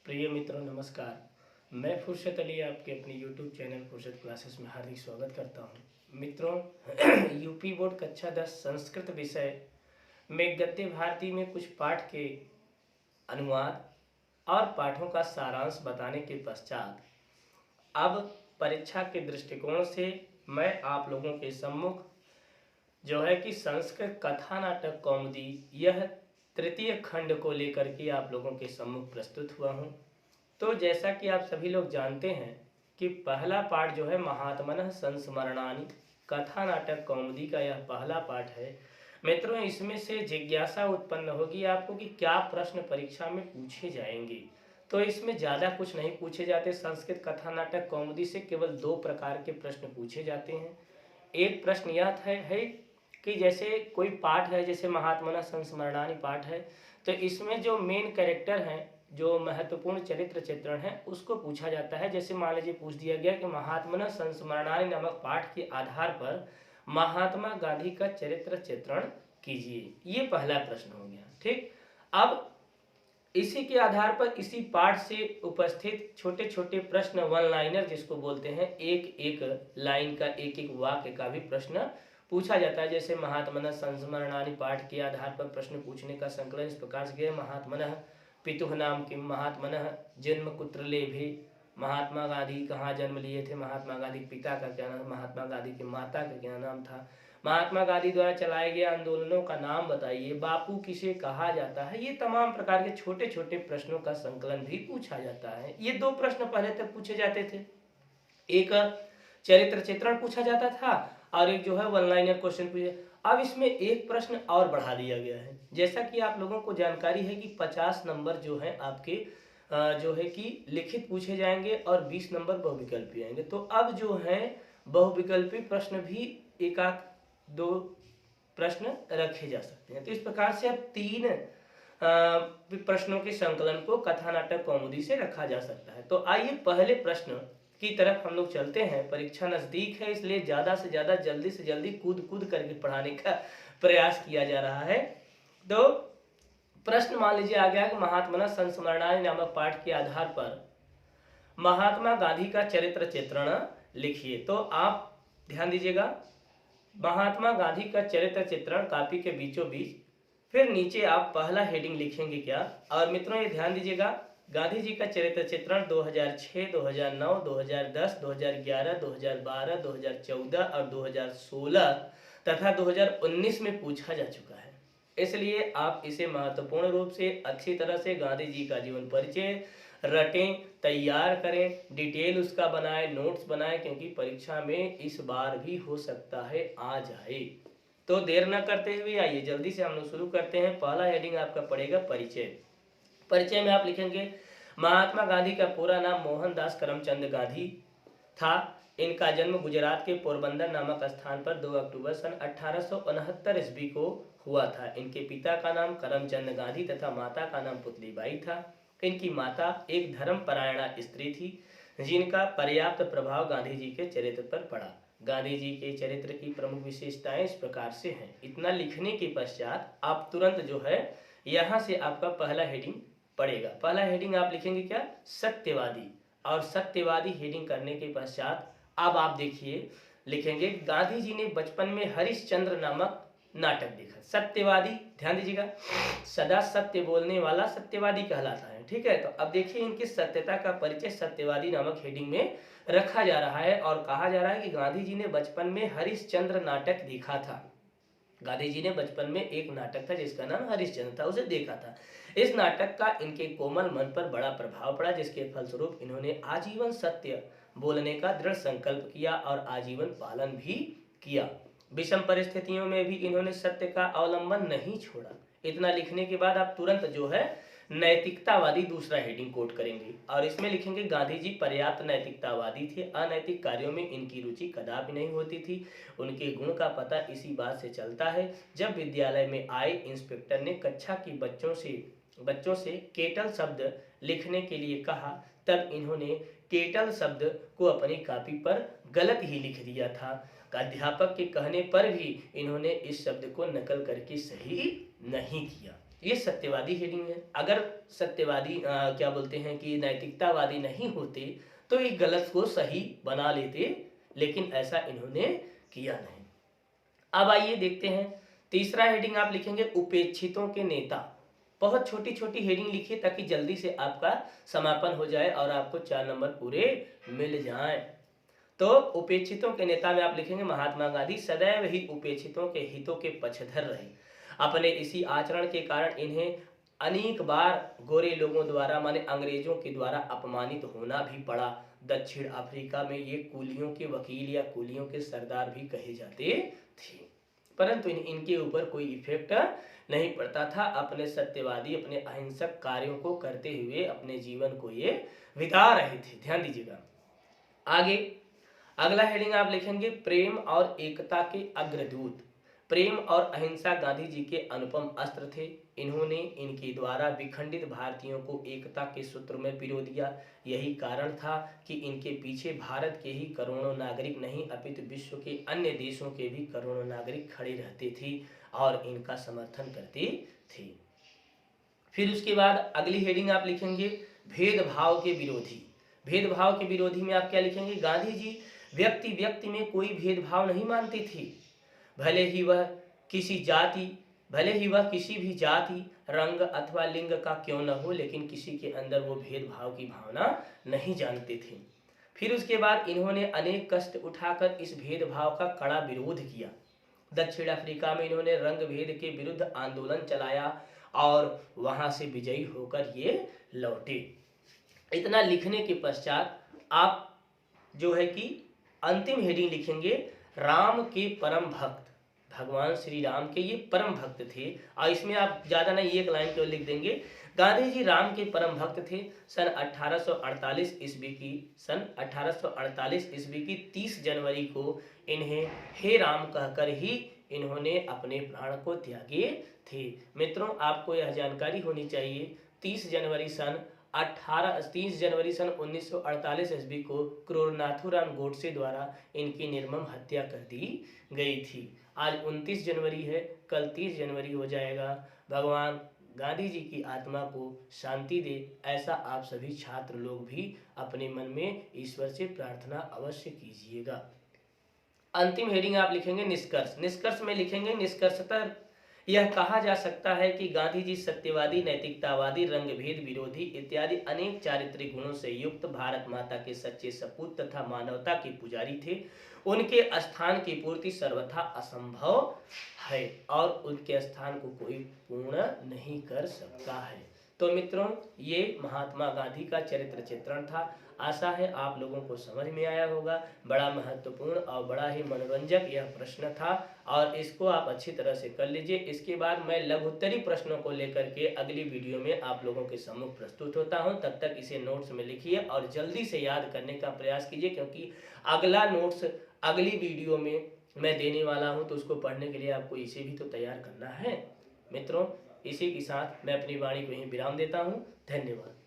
प्रिय मित्रों नमस्कार। मैं फुर्सत अली आपके अपने YouTube चैनल फुर्सत क्लासेस में हार्दिक स्वागत करता हूं। मित्रों यूपी बोर्ड कक्षा 10 संस्कृत विषय में गद्य भारती में कुछ पाठ के अनुवाद और पाठों का सारांश बताने के पश्चात अब परीक्षा के दृष्टिकोण से मैं आप लोगों के सम्मुख जो है कि संस्कृत कथा नाटक कौमुदी यह तृतीय खंड को लेकर के आप लोगों के सम्मुख प्रस्तुत हुआ हूँ। तो जैसा कि आप सभी लोग जानते हैं कि पहला पाठ जो है महात्मनः संस्मरणानि कथा नाटक कौमुदी का यह पहला पाठ है। मित्रों इसमें से जिज्ञासा उत्पन्न होगी आपको कि क्या प्रश्न परीक्षा में पूछे जाएंगे। तो इसमें ज़्यादा कुछ नहीं पूछे जाते। संस्कृत कथा नाटक कौमुदी से केवल 2 प्रकार के प्रश्न पूछे जाते हैं। एक प्रश्न यह है कि जैसे कोई पाठ है, जैसे महात्मना संस्मरणानि पाठ है, तो इसमें जो मेन कैरेक्टर हैं, जो महत्वपूर्ण चरित्र चित्रण है, उसको पूछा जाता है। जैसे मान लीजिए पूछ दिया गया कि महात्मना संस्मरणानि नामक पाठ के आधार पर महात्मा गांधी का चरित्र चित्रण कीजिए। ये पहला प्रश्न हो गया। ठीक, अब इसी के आधार पर इसी पाठ से उपस्थित छोटे छोटे प्रश्न, वन लाइनर जिसको बोलते हैं, एक एक लाइन का, एक एक वाक्य का भी प्रश्न पूछा जाता है। जैसे महात्मनः संस्मरणानि पाठ के आधार पर प्रश्न पूछने का संकलन इस प्रकार से किया। महात्मनः पितुः नाम किम, महात्मनः जन्म कुत्र लेभे, महात्मा गांधी कहाँ जन्म लिए थे, महात्मा गांधी के पिता का क्या नाम, महात्मा गांधी की माता का क्या नाम था, महात्मा गांधी द्वारा चलाए गए आंदोलनों का नाम बताइए, बापू किसे कहा जाता है। ये तमाम प्रकार के छोटे छोटे प्रश्नों का संकलन भी पूछा जाता है। ये 2 प्रश्न पहले तक पूछे जाते थे। एक चरित्र चित्रण पूछा जाता था और एक जो है वन लाइनर क्वेश्चन पूछे। अब इसमें एक प्रश्न और बढ़ा दिया गया है। जैसा कि आप लोगों को जानकारी है कि 50 नंबर जो है आपके जो है कि लिखित पूछे जाएंगे और 20 नंबर बहुविकल्पी आएंगे। तो अब जो है बहुविकल्पी प्रश्न भी एक आध 2 प्रश्न रखे जा सकते हैं। तो इस प्रकार से अब 3 प्रश्नों के संकलन को कथा नाटक कौमुदी से रखा जा सकता है। तो आइए पहले प्रश्न की तरफ हम लोग चलते हैं। परीक्षा नजदीक है, इसलिए ज्यादा से ज्यादा जल्दी से जल्दी कूद कूद करके पढ़ाने का प्रयास किया जा रहा है। तो प्रश्न मान लीजिए आ गया कि महात्मना संस्मरणानि नामक पाठ के आधार पर महात्मा गांधी का चरित्र चित्रण लिखिए। तो आप ध्यान दीजिएगा, महात्मा गांधी का चरित्र चित्रण कापी के बीचों बीच, फिर नीचे आप पहला हेडिंग लिखेंगे क्या। और मित्रों ये ध्यान दीजिएगा, गांधी जी का चरित्र चित्रण 2006, 2009, 2010, 2011, 2012, 2014 और 2016 तथा 2019 में पूछा जा चुका है। इसलिए आप इसे महत्वपूर्ण रूप से अच्छी तरह से गांधी जी का जीवन परिचय रटें, तैयार करें, डिटेल उसका बनाएं, नोट्स बनाएं, क्योंकि परीक्षा में इस बार भी हो सकता है आ जाए। तो देर न करते हुए आइए जल्दी से हम लोग शुरू करते हैं। पहला हेडिंग आपका पड़ेगा परिचय। परिचय में आप लिखेंगे महात्मा गांधी का पूरा नाम मोहनदास करमचंद गांधी था। इनका जन्म गुजरात के पोरबंदर नामक स्थान पर 2 अक्टूबर सन 1869 ईस्वी को हुआ था। इनके पिता का नाम करमचंद गांधी तथा माता का नाम पुतलीबाई था। इनकी माता एक धर्मपरायणा स्त्री थी जिनका पर्याप्त प्रभाव गांधी जी के चरित्र पर पड़ा। गांधी जी के चरित्र की प्रमुख विशेषताएं इस प्रकार से हैं। इतना लिखने के पश्चात आप तुरंत जो है यहाँ से आपका पहला हेडिंग पड़ेगा। पहला हेडिंग आप लिखेंगे क्या, सत्यवादी। और सत्यवादी हेडिंग करने के पश्चात अब आप देखिए लिखेंगे गांधी जी ने बचपन में हरिश्चंद्र नामक नाटक देखा। सत्यवादी, ध्यान दीजिएगा, सदा सत्य बोलने वाला सत्यवादी कहलाता है। ठीक है, तो अब देखिए इनकी सत्यता का परिचय सत्यवादी नामक हेडिंग में रखा जा रहा है और कहा जा रहा है कि गांधी जी ने बचपन में हरिश्चंद्र नाटक देखा था। गांधी जी ने बचपन में एक नाटक था जिसका नाम हरिश्चंद्र था, उसे देखा था। इस नाटक का इनके कोमल मन पर बड़ा प्रभाव पड़ा, जिसके फलस्वरूप इन्होंने आजीवन सत्य बोलने का दृढ़ संकल्प किया और आजीवन पालन भी किया। विषम परिस्थितियों में भी इन्होंने सत्य का अवलंबन नहीं छोड़ा। इतना लिखने के बाद आप तुरंत जो है नैतिकतावादी दूसरा हेडिंग कोट करेंगे और इसमें लिखेंगे गांधी जी पर्याप्त नैतिकतावादी थे। अनैतिक कार्यों में इनकी रुचि कदापि नहीं होती थी। उनके गुण का पता इसी बात से चलता है, जब विद्यालय में आए इंस्पेक्टर ने कक्षा की बच्चों से केटल शब्द लिखने के लिए कहा, तब इन्होंने केटल शब्द को अपनी कॉपी पर गलत ही लिख दिया था। अध्यापक के कहने पर भी इन्होंने इस शब्द को नकल करके सही नहीं किया। ये सत्यवादी हेडिंग है। अगर सत्यवादी क्या बोलते हैं कि नैतिकतावादी नहीं होते तो ये गलत को सही बना लेते, लेकिन ऐसा इन्होंने किया नहीं। अब आइए देखते हैं तीसरा हेडिंग आप लिखेंगे उपेक्षितों के नेता। बहुत छोटी छोटी हेडिंग लिखिए ताकि जल्दी से आपका समापन हो जाए और आपको 4 नंबर पूरे मिल जाएं। तो उपेक्षितों के नेता में आप लिखेंगे महात्मा गांधी सदैव ही उपेक्षितों के हितों के पक्षधर रहे। अपने इसी आचरण के कारण इन्हें अनेक बार गोरे लोगों द्वारा माने अंग्रेजों के द्वारा अपमानित होना भी पड़ा। दक्षिण अफ्रीका में ये कूलियों के वकील या कूलियों के सरदार भी कहे जाते थे, परंतु इनके ऊपर कोई इफेक्ट नहीं पड़ता था। अपने सत्यवादी अपने अहिंसक कार्यों को करते हुए अपने जीवन को ये बिता रहे थे। ध्यान दीजिएगा। आगे अगला हेडिंग आप लिखेंगे प्रेम और एकता के अग्रदूत। प्रेम और अहिंसा गांधी जी के अनुपम अस्त्र थे। इन्होंने इनके द्वारा विखंडित भारतीयों को एकता के सूत्र में पिरो दिया। यही कारण था कि इनके पीछे भारत के ही करोड़ों नागरिक नहीं अपितु विश्व के अन्य देशों के भी करोड़ों नागरिक खड़े रहते थे और इनका समर्थन करते थे। फिर उसके बाद अगली हेडिंग आप लिखेंगे भेदभाव के विरोधी। भेदभाव के विरोधी में आप क्या लिखेंगे? गांधी जी व्यक्ति व्यक्ति में कोई भेदभाव नहीं मानते थे। भले ही वह किसी भी जाति रंग अथवा लिंग का क्यों न हो, लेकिन किसी के अंदर वो भेदभाव की भावना नहीं जानते थे। फिर उसके बाद इन्होंने अनेक कष्ट उठाकर इस भेदभाव का कड़ा विरोध किया। दक्षिण अफ्रीका में इन्होंने रंग भेद के विरुद्ध आंदोलन चलाया और वहां से विजयी होकर ये लौटे। इतना लिखने के पश्चात आप जो है कि अंतिम हेडिंग लिखेंगे राम के परम भक्त। भगवान श्री राम के ये परम भक्त थे और इसमें आप ज्यादा नहीं एक लाइन केवल लिख देंगे गांधी जी राम के परम भक्त थे। सन 1848 ईस्वी की 30 जनवरी को इन्हें हे राम कहकर ही इन्होंने अपने प्राण को त्यागे थे। मित्रों, आपको यह जानकारी होनी चाहिए 30 जनवरी सन 1948 ईस्वी को क्रूर नाथूराम गोडसे द्वारा इनकी निर्मम हत्या कर दी गई थी। आज 29 जनवरी है, कल 30 जनवरी हो जाएगा। भगवान गांधी जी की आत्मा को शांति दे, ऐसा आप सभी छात्र लोग भी अपने मन में ईश्वर से प्रार्थना अवश्य कीजिएगा। अंतिम हेडिंग आप लिखेंगे निष्कर्ष। निष्कर्ष में लिखेंगे निष्कर्षतः यह कहा जा सकता है कि गांधी जी सत्यवादी, नैतिकतावादी, रंगभेद विरोधी इत्यादि अनेक चारित्रिक गुणों से युक्त भारत माता के सच्चे सपूत तथा मानवता के पुजारी थे। उनके स्थान की पूर्ति सर्वथा असंभव है और उनके स्थान को कोई पूर्ण नहीं कर सकता है। तो मित्रों, ये महात्मा गांधी का चरित्र चित्रण था। आशा है आप लोगों को समझ में आया होगा। बड़ा महत्वपूर्ण और बड़ा ही मनोरंजक यह प्रश्न था और इसको आप अच्छी तरह से कर लीजिए। इसके बाद मैं लघुत्तरी प्रश्नों को लेकर के अगली वीडियो में आप लोगों के सम्मुख प्रस्तुत होता हूं। तब तक इसे नोट्स में लिखिए और जल्दी से याद करने का प्रयास कीजिए, क्योंकि अगला नोट्स अगली वीडियो में मैं देने वाला हूं, तो उसको पढ़ने के लिए आपको इसे भी तो तैयार करना है। मित्रों, इसी के साथ मैं अपनी वाणी को यहीं विराम देता हूं। धन्यवाद।